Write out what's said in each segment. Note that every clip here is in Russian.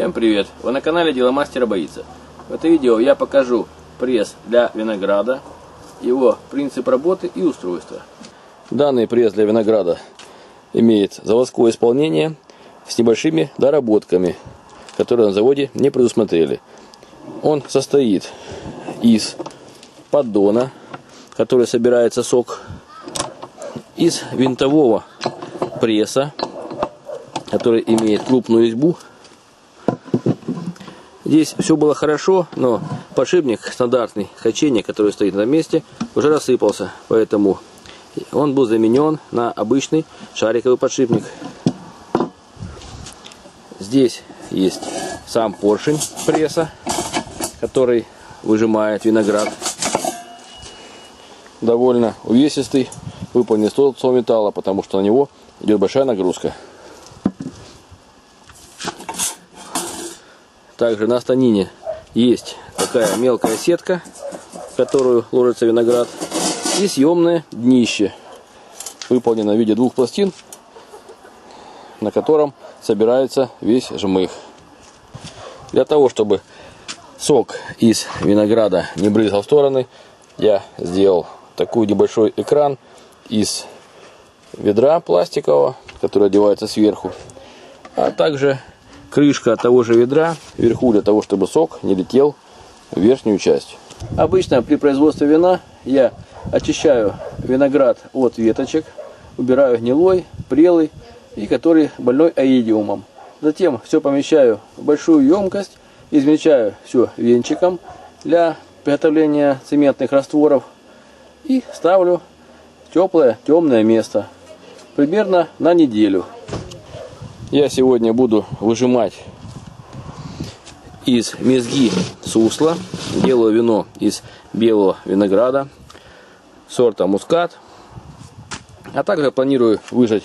Всем привет! Вы на канале Дело Мастера Боится. В этом видео я покажу пресс для винограда, его принцип работы и устройство. Данный пресс для винограда имеет заводское исполнение с небольшими доработками, которые на заводе не предусмотрели. Он состоит из поддона, в который собирается сок, из винтового пресса, который имеет крупную резьбу. Здесь все было хорошо, но подшипник стандартный Хачения, который стоит на месте, уже рассыпался, поэтому он был заменен на обычный шариковый подшипник. Здесь есть сам поршень пресса, который выжимает виноград. Довольно увесистый, выполнен из толстого металла, потому что на него идет большая нагрузка. Также на станине есть такая мелкая сетка, в которую ложится виноград, и съемное днище, выполнено в виде двух пластин, на котором собирается весь жмых. Для того, чтобы сок из винограда не брызгал в стороны, я сделал такой небольшой экран из ведра пластикового, который одевается сверху, а также крышка от того же ведра вверху, для того, чтобы сок не летел в верхнюю часть. Обычно при производстве вина я очищаю виноград от веточек, убираю гнилой, прелый и который больной оидиумом. Затем все помещаю в большую емкость, измельчаю все венчиком для приготовления цементных растворов и ставлю в теплое темное место примерно на неделю. Я сегодня буду выжимать из мезги сусла. Делаю вино из белого винограда сорта мускат. А также планирую выжать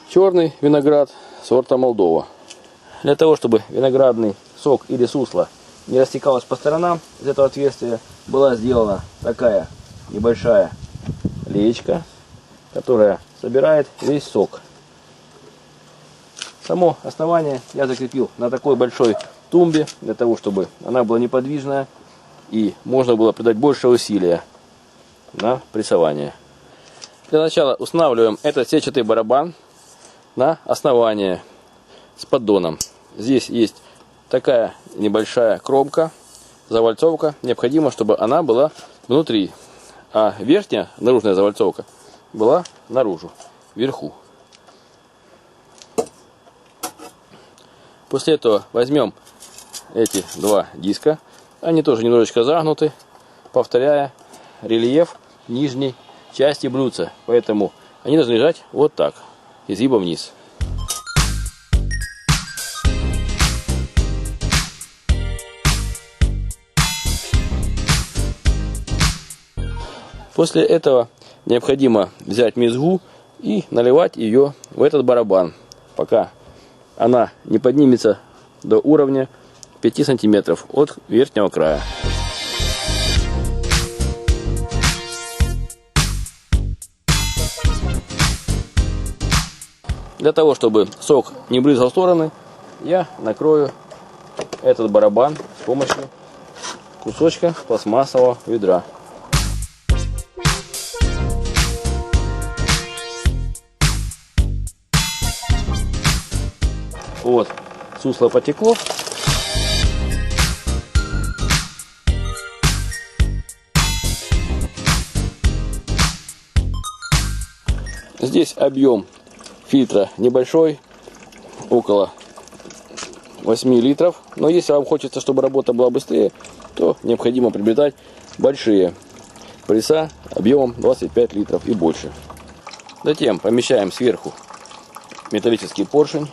черный виноград сорта Молдова. Для того, чтобы виноградный сок или сусло не растекалось по сторонам, из этого отверстия была сделана такая небольшая леечка, которая собирает весь сок. Само основание я закрепил на такой большой тумбе, для того, чтобы она была неподвижная и можно было придать больше усилия на прессование. Для начала устанавливаем этот сетчатый барабан на основание с поддоном. Здесь есть такая небольшая кромка, завальцовка. Необходимо, чтобы она была внутри, а верхняя наружная завальцовка была наружу, вверху. После этого возьмем эти два диска, они тоже немножечко загнуты, повторяя рельеф нижней части блюдца, поэтому они должны лежать вот так, изгибом вниз. После этого необходимо взять мезгу и наливать ее в этот барабан, пока она не поднимется до уровня 5 сантиметров от верхнего края. Для того, чтобы сок не брызгал в стороны, я накрою этот барабан с помощью кусочка пластмассового ведра. Вот, сусло потекло. Здесь объем фильтра небольшой, около 8 литров. Но если вам хочется, чтобы работа была быстрее, то необходимо приобретать большие пресса объемом 25 литров и больше. Затем помещаем сверху металлический поршень.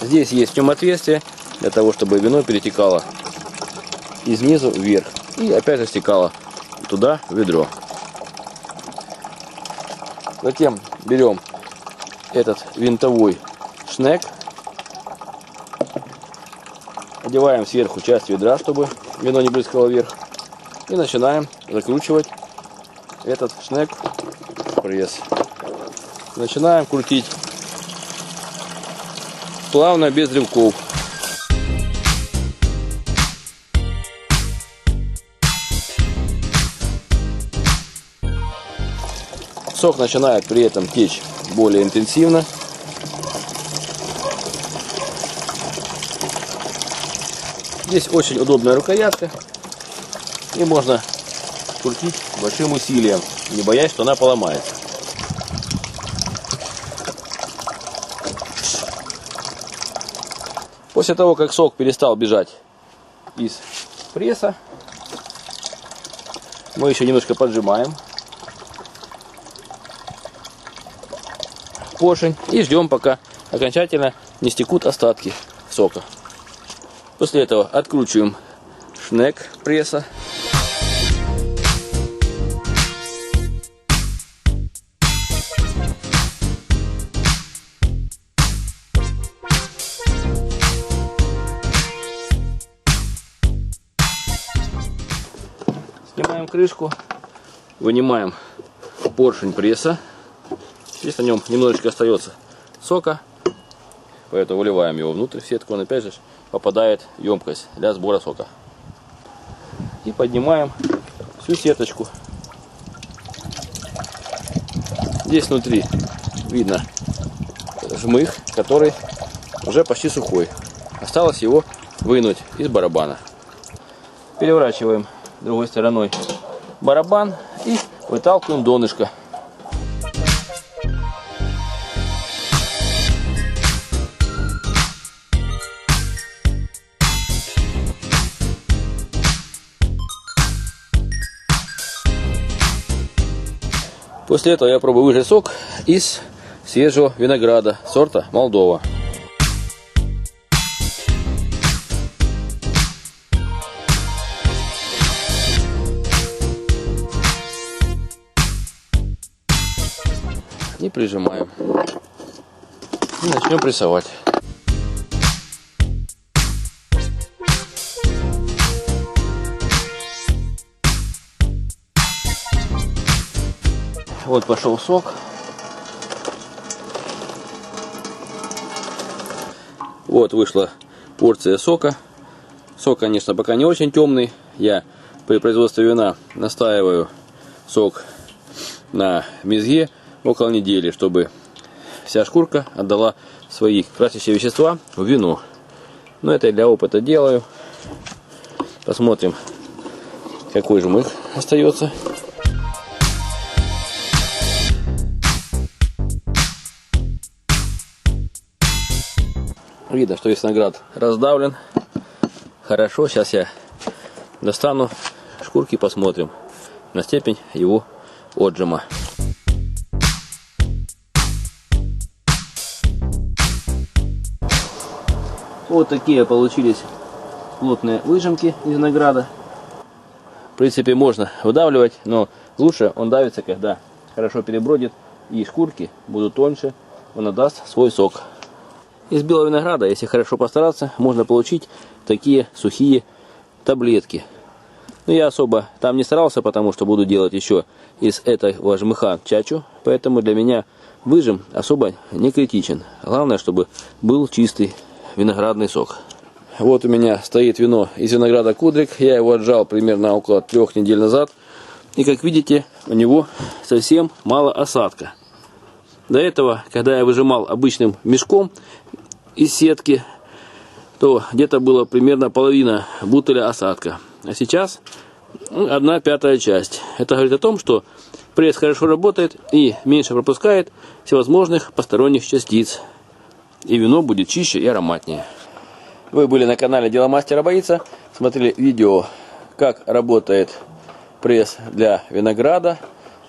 Здесь есть в нем отверстие, для того, чтобы вино перетекало из низу вверх и опять же стекало туда в ведро. Затем берем этот винтовой шнек, одеваем сверху часть ведра, чтобы вино не брызгало вверх, и начинаем закручивать этот шнек в пресс. Начинаем крутить плавно, без рывков. Сок начинает при этом течь более интенсивно. Здесь очень удобная рукоятка. И можно крутить большим усилием, не боясь, что она поломается. После того, как сок перестал бежать из пресса, мы еще немножко поджимаем поршень и ждем, пока окончательно не стекут остатки сока. После этого откручиваем шнек пресса. Снимаем крышку, вынимаем поршень пресса. Здесь на нем немножечко остается сока, поэтому выливаем его внутрь в сетку, он опять же попадает в емкость для сбора сока. И поднимаем всю сеточку. Здесь внутри видно жмых, который уже почти сухой. Осталось его вынуть из барабана. Переворачиваем другой стороной барабан и выталкиваем донышко. После этого я пробую выжать сок из свежего винограда сорта Молдова. И прижимаем. И начнем прессовать. Вот пошел сок. Вот вышла порция сока. Сок, конечно, пока не очень темный. Я при производстве вина настаиваю сок на мезге около недели, чтобы вся шкурка отдала свои красящие вещества в вино. Но это я для опыта делаю. Посмотрим, какой жмых остается. Видно, что весь виноград раздавлен. Хорошо, сейчас я достану шкурки и посмотрим на степень его отжима. Вот такие получились плотные выжимки из винограда. В принципе, можно выдавливать, но лучше он давится, когда хорошо перебродит и шкурки будут тоньше, он отдаст свой сок. Из белого винограда, если хорошо постараться, можно получить такие сухие таблетки. Но я особо там не старался, потому что буду делать еще из этого жмыха чачу. Поэтому для меня выжим особо не критичен. Главное, чтобы был чистый виноградный сок. Вот у меня стоит вино из винограда Кудрик. Я его отжал примерно около 3 недель назад. И как видите, у него совсем мало осадка. До этого, когда я выжимал обычным мешком из сетки, то где-то было примерно половина бутыля осадка. А сейчас 1/5 часть. Это говорит о том, что пресс хорошо работает и меньше пропускает всевозможных посторонних частиц. И вино будет чище и ароматнее. Вы были на канале Дело мастера боится. Смотрели видео, как работает пресс для винограда.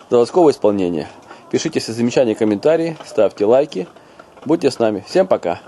Заводского исполнения. Пишите свои замечания, комментарии, ставьте лайки. Будьте с нами. Всем пока.